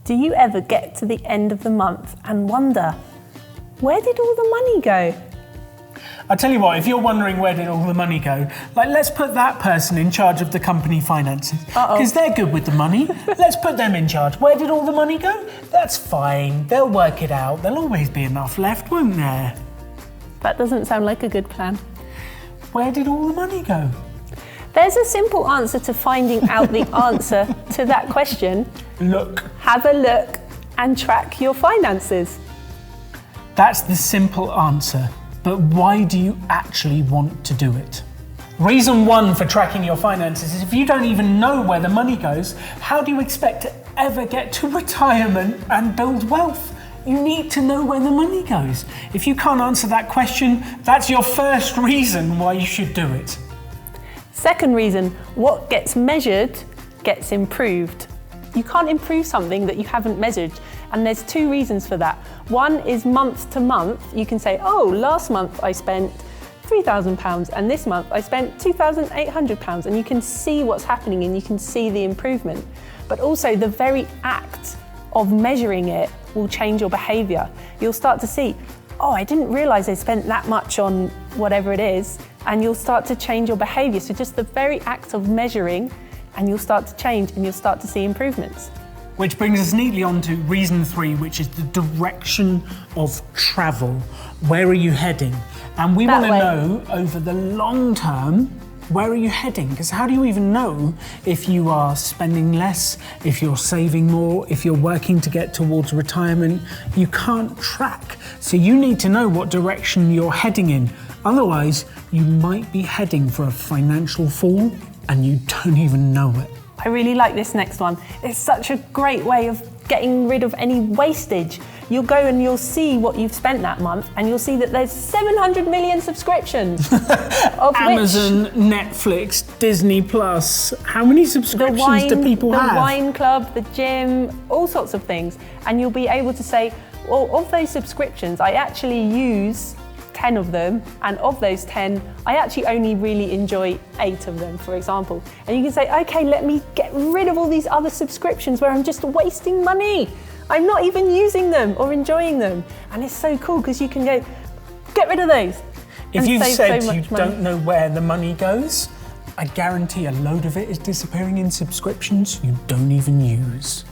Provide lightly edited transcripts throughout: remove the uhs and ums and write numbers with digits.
Do you ever get to the end of the month and wonder, where did all the money go? I'll tell you what, if you're wondering where did all the money go, let's put that person in charge of the company finances. Because they're good with the money. Let's put them in charge. Where did all the money go? That's fine. They'll work it out. There'll always be enough left, won't there? That doesn't sound like a good plan. Where did all the money go? There's a simple answer to finding out the answer to that question. Look. Have a look and track your finances. That's the simple answer. But why do you actually want to do it? Reason one for tracking your finances is if you don't even know where the money goes, how do you expect to ever get to retirement and build wealth? You need to know where the money goes. If you can't answer that question, that's your first reason why you should do it. Second reason, what gets measured gets improved. You can't improve something that you haven't measured, and there's two reasons for that. One is month to month. You can say, oh, last month I spent £3,000 and this month I spent £2,800, and you can see what's happening and you can see the improvement. But also the very act of measuring it will change your behaviour. You'll start to see, oh, I didn't realise I spent that much on whatever it is, and you'll start to change your behaviour. So just the very act of measuring, and you'll start to change and you'll start to see improvements. Which brings us neatly on to reason three, which is the direction of travel. Where are you heading? And we want to know over the long term, where are you heading? Because how do you even know if you are spending less, if you're saving more, if you're working to get towards retirement? You can't track. So you need to know what direction you're heading in. Otherwise, you might be heading for a financial fall and you don't even know it. I really like this next one. It's such a great way of getting rid of any wastage. You'll go and you'll see what you've spent that month, and you'll see that there's 700 million subscriptions. Of Amazon, Netflix, Disney Plus. How many subscriptions do people have? The wine club, the gym, all sorts of things. And you'll be able to say, well, of those subscriptions, I actually use 10 of them, and of those 10, I actually only really enjoy 8 of them, for example. And you can say, okay, let me get rid of all these other subscriptions where I'm just wasting money. I'm not even using them or enjoying them. And it's so cool because you can go, get rid of those. If you've said you don't know where the money goes, I guarantee a load of it is disappearing in subscriptions you don't even use.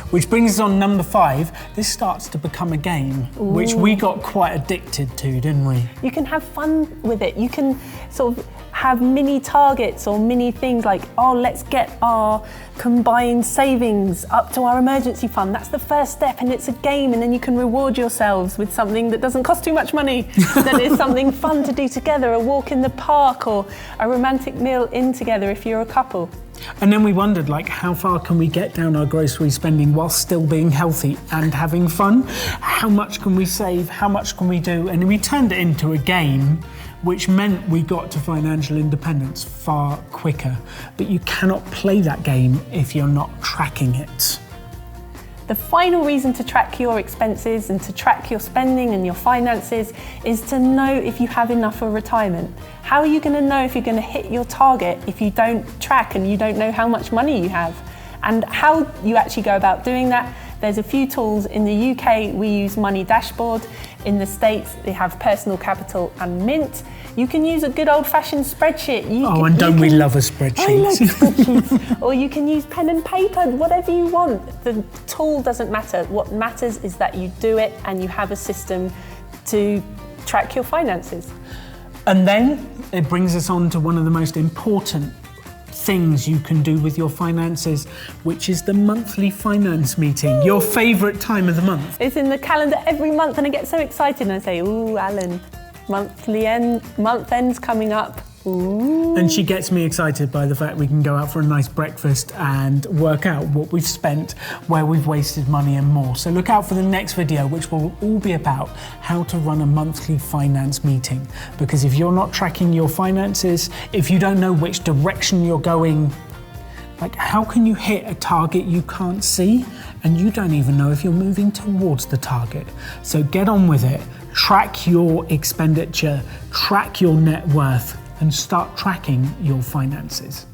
Which brings us on number 5. This starts to become a game, which we got quite addicted to, didn't we? You can have fun with it. You can sort of have mini targets or mini things like, oh, let's get our combined savings up to our emergency fund. That's the first step, and it's a game, and then you can reward yourselves with something that doesn't cost too much money, that is something fun to do together, a walk in the park or a romantic meal in together if you're a couple. And then we wondered, how far can we get down our grocery spending while still being healthy and having fun? How much can we save? How much can we do? And we turned it into a game, which meant we got to financial independence far quicker. But you cannot play that game if you're not tracking it. The final reason to track your expenses and to track your spending and your finances is to know if you have enough for retirement. How are you going to know if you're going to hit your target if you don't track and you don't know how much money you have? And how you actually go about doing that, there's a few tools. In the UK, we use Money Dashboard. In the States, they have Personal Capital and Mint. You can use a good old-fashioned spreadsheet. Don't we love a spreadsheet? I like spreadsheets. Or you can use pen and paper, whatever you want. The tool doesn't matter. What matters is that you do it and you have a system to track your finances. And then it brings us on to one of the most important things you can do with your finances, which is the monthly finance meeting, your favourite time of the month. It's in the calendar every month and I get so excited and I say, ooh, Alan, month end's coming up. Ooh. And she gets me excited by the fact we can go out for a nice breakfast and work out what we've spent, where we've wasted money and more. So look out for the next video, which will all be about how to run a monthly finance meeting. Because if you're not tracking your finances, if you don't know which direction you're going, how can you hit a target you can't see? And you don't even know if you're moving towards the target. So get on with it. Track your expenditure, track your net worth, and start tracking your finances.